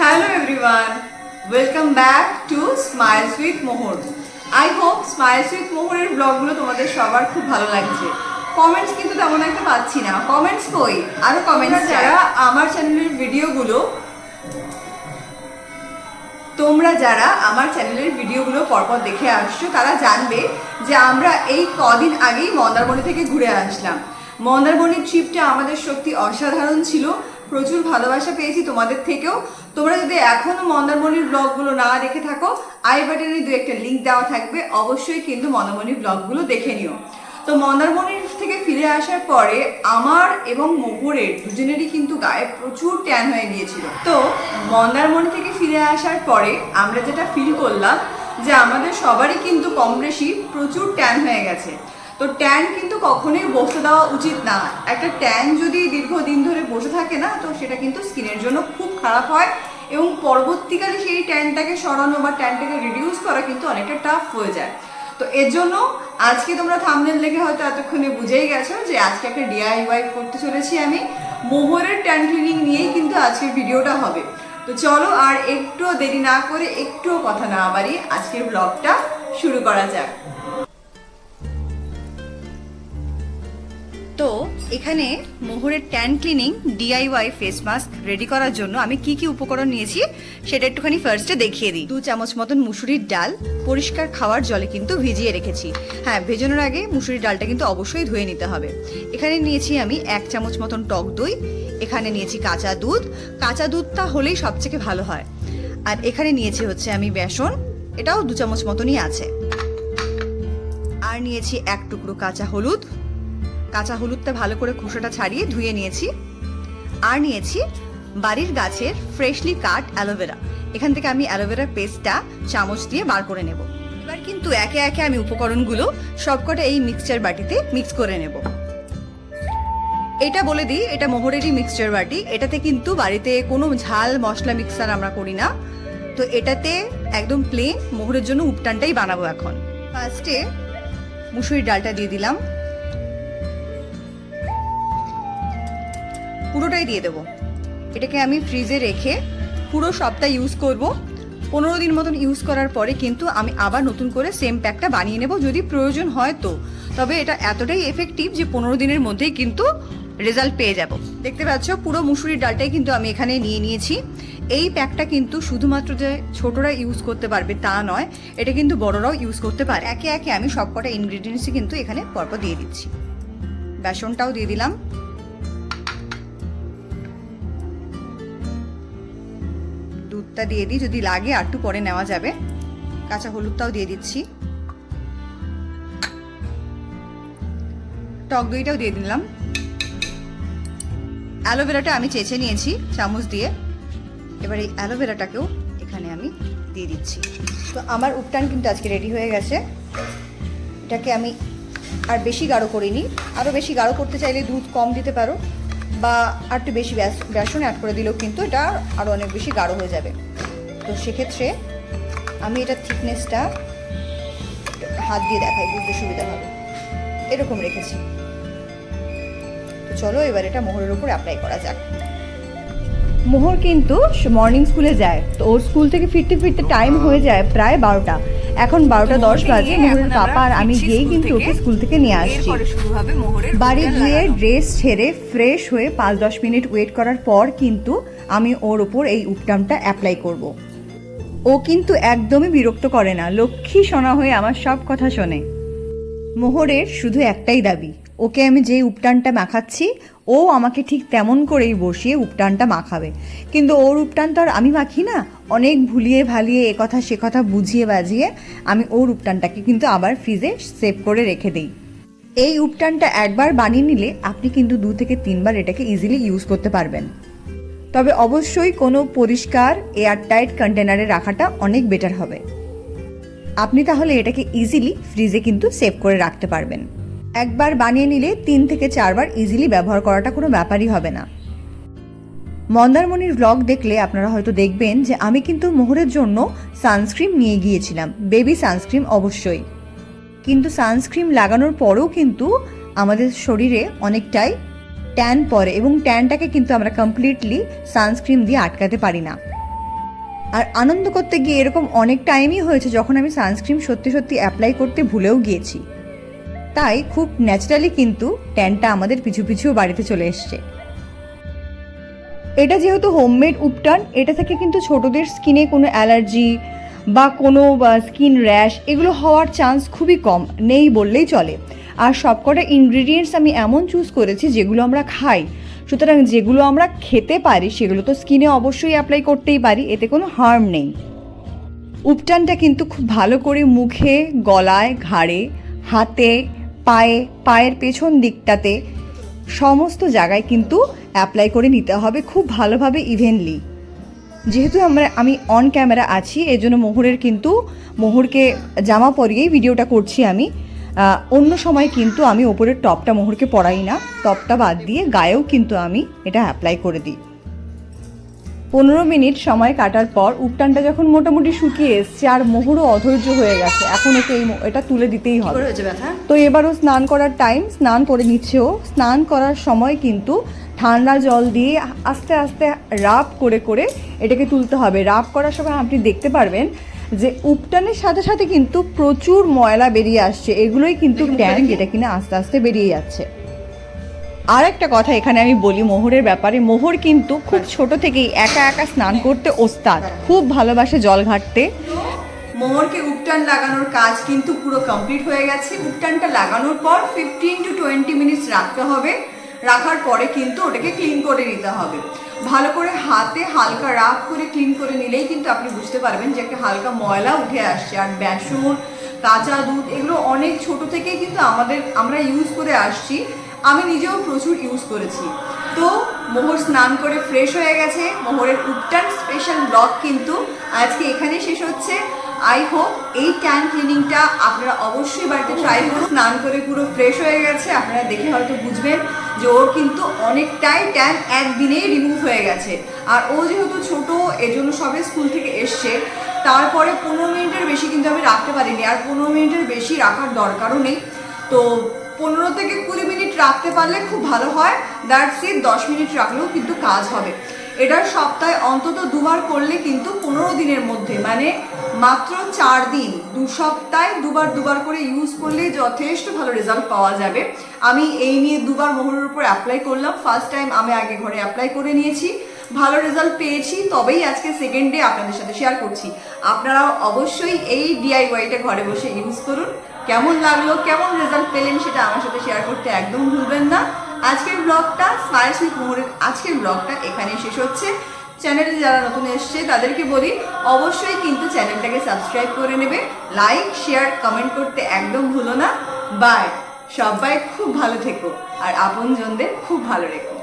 Hello everyone, welcome back to Smiles with Mohor. I hope Smiles with Mohor ব্লগগুলো তোমাদের সবার খুব ভালো লাগছে। কমেন্টস কিন্তু তেমন একটা পাচ্ছি না। কমেন্টস কই? আরো কমেন্টস যারা আমার চ্যানেলের ভিডিওগুলো পরপর দেখে আসছো তারা জানবে যে আমরা এই কদিন আগেই মন্দারমণি থেকে ঘুরে আসলাম। মন্দারমণির ট্রিপটা আমাদের সত্যি অসাধারণ ছিল। প্রচুর ভালোবাসা পেয়েছি তোমাদের থেকেও। তোমরা যদি এখনো মন্দারমণির ব্লগগুলো না দেখে থাকো, আই বাটনে দু একটা লিঙ্ক দেওয়া থাকবে, অবশ্যই কিন্তু মন্দারমণির ব্লগগুলো দেখে নিও। তো মন্দারমণির থেকে ফিরে আসার পরে আমার এবং মোহরের দুজনেরই কিন্তু গায়ে প্রচুর ট্যান হয়ে গিয়েছিল। তো মন্দারমণি থেকে ফিরে আসার পরে আমরা যেটা ফিল করলাম যে আমাদের সবারই কিন্তু কম বেশি প্রচুর ট্যান হয়ে গেছে। তো ট্যান কিন্তু কখনোই বসে দেওয়া উচিত না। একটা ট্যান যদি দীর্ঘদিন ধরে বসে থাকে না, তো সেটা কিন্তু স্কিনের জন্য খুব খারাপ হয় এবং পরবর্তীকালে সেই ট্যানটাকে সরানো বা ট্যানটাকে রিডিউস করা কিন্তু অনেকটা টাফ হয়ে যায়। তো এর জন্য আজকে তোমরা থাম্বনেল দেখে হয়তো এতক্ষণে বুঝেই গেছো যে আজকে একটা DIY করতে চলেছি আমি। মোহরের ট্যান ক্লিনিং নিয়েই কিন্তু আজকের ভিডিওটা হবে। তো চলো আর একটু দেরি না করে, একটুও কথা না বাড়িয়ে আজকের ব্লগটা শুরু করা যাক। তো এখানে মোহরের tan cleaning DIY face mask ready করার জন্য আমি কি কি উপকরণ নিয়েছি সেটা একটুখানি ফার্স্টে দেখিয়ে দিই। 2 চামচ মতন মুসুরির ডাল পরিষ্কার খাওয়ার জলে কিন্তু ভিজিয়ে রেখেছি। হ্যাঁ, ভেজানোর আগে মুসুরির ডালটা কিন্তু অবশ্যই ধুয়ে নিতে হবে। এখানে নিয়েছি আমি 1 চামচ মতন টক দই। এখানে নিয়েছি কাঁচা দুধ। কাঁচা দুধটা হলেই সবথেকে ভালো হয়। আর এখানে নিয়েছি হচ্ছে আমি বেসন, এটাও 2 চামচ মতনই আছে। আর নিয়েছি 1 টুকরো কাঁচা হলুদ। কাঁচা হলুদটা ভালো করে খোসাটা ছাড়িয়ে ধুয়ে নিয়েছি। আর নিয়েছি বাড়ির গাছের ফ্রেশলি কাট অ্যালোভেরা। এখান থেকে আমি অ্যালোভেরার পেস্টটা চামচ দিয়ে বার করে নেব। এবার কিন্তু একে একে আমি উপকরণগুলো সবকটা এই মিক্সচার বাটিতে মিক্স করে নেব। এটা বলে দিই, এটা মোহরেরই মিক্সচার বাটি। এটাতে কিন্তু বাড়িতে কোনো ঝাল মশলা মিক্সার আমরা করি না। তো এটাতে একদম প্লেন মোহরের জন্য উপটানটাই বানাবো। এখন ফার্স্টে মুসুরির ডালটা দিয়ে দিলাম, পুরোটাই দিয়ে দেবো। এটাকে আমি ফ্রিজে রেখে পুরো সপ্তাহ ইউজ করব। 15 দিন মতন ইউজ করার পরে কিন্তু আমি আবার নতুন করে সেম প্যাকটা বানিয়ে নেব যদি প্রয়োজন হয়। তো তবে এটা এতটাই এফেক্টিভ যে 15 দিনের মধ্যেই কিন্তু রেজাল্ট পেয়ে যাব। দেখতে পাচ্ছ পুরো মুসুরির ডালটাই কিন্তু আমি এখানে নিয়ে নিয়েছি। এই প্যাকটা কিন্তু শুধুমাত্র যে ছোটরা ইউজ করতে পারবে তা নয়, এটা কিন্তু বড়রাও ইউজ করতে পারে। একে একে আমি সবকটা ইনগ্রিডিয়েন্টসই কিন্তু এখানে পরপর দিয়ে দিচ্ছি। বেসনটাও দিয়ে দিলাম, দুধটা দিয়ে দিই, যদি লাগে আর একটু পরে নেওয়া যাবে। কাঁচা হলুদটাও দিয়ে দিচ্ছি, টক দইটাও দিয়ে দিলাম। অ্যালোভেরাটা আমি চেঁচে নিয়েছি চামচ দিয়ে। এবার এই অ্যালোভেরাটাকেও এখানে আমি দিয়ে দিচ্ছি। তো আমার উপটান কিন্তু আজকে রেডি হয়ে গেছে। এটাকে আমি আর বেশি গাঢ় করিনি। আরও বেশি গাঢ় করতে চাইলে দুধ কম দিতে পারো বা আর একটু বেশি বেসন অ্যাড করে দিলেও কিন্তু এটা আরও অনেক বেশি গাঢ় হয়ে যাবে। তো সেক্ষেত্রে আমি এটা থিকনেসটা হাত দিয়ে দেখাই, বুঝতে সুবিধা হবে। এরকম রেখেছি। তো চলো এবার এটা মোহরের উপর অ্যাপ্লাই করা যাক। মোহর কিন্তু মর্নিং স্কুলে যায়। তো ওর স্কুল থেকে ফিরতে ফিরতে টাইম হয়ে যায় প্রায় 12টা। এখন 12:10 বাজে। মোহরের পাপা আর আমি গিয়েই কিন্তু ওকে স্কুল থেকে নিয়ে আসছি। বাড়ি গিয়ে ড্রেস ছেড়ে ফ্রেশ হয়ে 5-10 মিনিট ওয়েট করার পর কিন্তু আমি ওর উপর এই উপটানটা অ্যাপ্লাই করব। ও কিন্তু একদমই বিরক্ত করে না, লক্ষ্মী সোনা হয়ে আমার সব কথা শোনে। মোহরের শুধু একটাই দাবি, ওকে আমি যেই উপটানটা মাখাচ্ছি ও আমাকে ঠিক তেমন করেই বসিয়ে উপটানটা মাখাবে। কিন্তু ওর উপটান তো আর আমি মাখি না, অনেক ভুলিয়ে ভালিয়ে এ কথা সে কথা বুঝিয়ে বাজিয়ে আমি ওর উপটানটাকে কিন্তু আবার ফ্রিজে সেভ করে রেখে দিই। এই উপটানটা একবার বানিয়ে নিলে আপনি কিন্তু 2 থেকে 3 বার এটাকে ইজিলি ইউজ করতে পারবেন। তবে অবশ্যই কোনো পরিষ্কার এয়ারটাইট কন্টেনারে রাখাটা অনেক বেটার হবে। আপনি তাহলে এটাকে ইজিলি ফ্রিজে কিন্তু সেভ করে রাখতে পারবেন। একবার বানিয়ে নিলে 3 থেকে 4 বার ইজিলি ব্যবহার করাটা কোনো ব্যাপারই হবে না। মন্দারমণির ব্লগ দেখলে আপনারা হয়তো দেখবেন যে আমি কিন্তু মোহরের জন্য সানস্ক্রিন নিয়ে গিয়েছিলাম, বেবি সানস্ক্রিন অবশ্যই। কিন্তু সানস্ক্রিন লাগানোর পরেও কিন্তু আমাদের শরীরে অনেকটাই ট্যান পড়ে এবং ট্যানটাকে কিন্তু আমরা কমপ্লিটলি সানস্ক্রিন দিয়ে আটকাতে পারি না। আর আনন্দ করতে গিয়ে এরকম অনেক টাইমই হয়েছে যখন আমি সানস্ক্রিন সত্যি সত্যি অ্যাপ্লাই করতে ভুলেও গিয়েছি। তাই খুব ন্যাচারালি কিন্তু ট্যানটা আমাদের পিছু পিছু বাড়িতে চলে এসছে। এটা যেহেতু হোমমেড উপটান, এটা থেকে কিন্তু ছোটদের স্কিনে কোনো অ্যালার্জি বা কোনো স্কিন র্যাশ এগুলো হওয়ার চান্স খুবই কম, নেই বললেই চলে। আর সবকটা ইনগ্রিডিয়েন্টস আমি এমন চুজ করেছি যেগুলো আমরা খাই, সুতরাং যেগুলো আমরা খেতে পারি সেগুলো তো স্কিনে অবশ্যই অ্যাপ্লাই করতেই পারি, এতে কোনো হার্ম নেই। উপটানটা কিন্তু খুব ভালো করে মুখে, গলায়, ঘাড়ে, হাতে, পায়ের পেছন দিকটাতে সমস্ত জায়গায় কিন্তু অ্যাপ্লাই করে নিতে হবে খুব ভালোভাবে, ইভেনলি। যেহেতু আমি অন ক্যামেরা আছি, এজন্য মোহরকে জামা পরিয়েই ভিডিওটা করছি আমি। অন্য সময় কিন্তু আমি ওপরের টপটা মোহরকে পরাই না, টপটা বাদ দিয়ে গায়েও কিন্তু আমি এটা অ্যাপ্লাই করে দিই। 15 মিনিট সময় কাটার পর উপটানটা যখন মোটামুটি শুকিয়ে এসছে আর মোহরও অধৈর্য হয়ে গেছে, এখন ওকে এটা তুলে দিতেই হবে। তো এবারও স্নান করার টাইম, স্নান করে নিচ্ছে ও। স্নান করার সময় কিন্তু ঠান্ডা জল দিয়ে আস্তে আস্তে রাব করে করে এটাকে তুলতে হবে। রাব করার সময় আপনি দেখতে পারবেন যে উপটানের সাথে সাথে কিন্তু প্রচুর ময়লা বেরিয়ে আসছে, এগুলোই কিন্তু ট্যান, যেটা কিনা আস্তে আস্তে বেরিয়ে যাচ্ছে। আর একটা কথা এখানে আমি বলি মোহরের ব্যাপারে, মোহর কিন্তু খুব ছোট থেকেই একা একা স্নান করতে ওস্তাদ, খুব ভালোবাসে জল ঘাটতে। মোহরকে উপটান লাগানোর কাজ কিন্তু পুরো কমপ্লিট হয়ে গেছে। উপটানটা লাগানোর পর 15 to 20 মিনিটস রাখতে হবে। রাখার পরে কিন্তু ওটাকে ক্লিন করে নিতে হবে। ভালো করে হাতে হালকা রাব করে ক্লিন করে নিলেই কিন্তু আপনি বুঝতে পারবেন যে একটা হালকা ময়লা উঠে আসছে। আর বেসন, কাঁচা দুধ এগুলো অনেক ছোট থেকেই কিন্তু আমরা ইউজ করে আসছি, আমি নিজেও প্রচুর ইউজ করেছি। তো মোহর স্নান করে ফ্রেশ হয়ে গেছে। মোহরের উপটান স্পেশাল ব্লগ কিন্তু আজকে এখানেই শেষ হচ্ছে। আই হোপ এই ট্যান ক্লিনিংটা আপনারা অবশ্যই বাড়িতে ট্রাই করুন। স্নান করে পুরো ফ্রেশ হয়ে গেছে, আপনারা দেখে হয়তো বুঝবেন যে ওর কিন্তু অনেকটাই ট্যান একদিনেই রিমুভ হয়ে গেছে। আর ও যেহেতু ছোট, এর জন্য সবে স্কুল থেকে এসছে, তারপরে 15 মিনিটের বেশি কিন্তু আমি রাখতে পারিনি। আর 15 মিনিটের বেশি রাখার দরকারও নেই। তো 15 থেকে 20 মিনিট রাখতে পারলে খুব ভালো হয়। দ্যাটস ইট, 10 মিনিট রাখলেও কিন্তু কাজ হবে। এটার সপ্তাহে অন্তত 2 বার করলে কিন্তু 15 দিনের মধ্যে, মানে মাত্র 4 দিন, 2 সপ্তাহে 2 বার করে ইউজ করলে যথেষ্ট ভালো রেজাল্ট পাওয়া যাবে। আমি এই নিয়ে 2 বার মোহরের উপর অ্যাপ্লাই করলাম। ফার্স্ট টাইম আমি আগে ঘরে অ্যাপ্লাই করে নিয়েছি, ভালো রেজাল্ট পেয়েছি, তবেই আজকে সেকেন্ড ডে আপনাদের সাথে শেয়ার করছি। আপনারাও অবশ্যই এই ডিআইওয়াইটা ঘরে বসে ইউজ করুন। কেমন লাগলো, কেমন রেজাল্ট পেলেন সেটা আমার সাথে শেয়ার করতে একদম ভুলবেন না। আজকের ব্লগটা, স্মাইলস উইথ মোহরের আজকের ব্লগটা এখানেই শেষ হচ্ছে। চ্যানেলে যারা নতুন এসছে তাদেরকে বলি অবশ্যই কিন্তু চ্যানেলটাকে সাবস্ক্রাইব করে নেবে, লাইক, শেয়ার, কমেন্ট করতে একদম ভুলো না। বাই। সবাই খুব ভালো থেকো আর আপনজনদের খুব ভালো রেখো।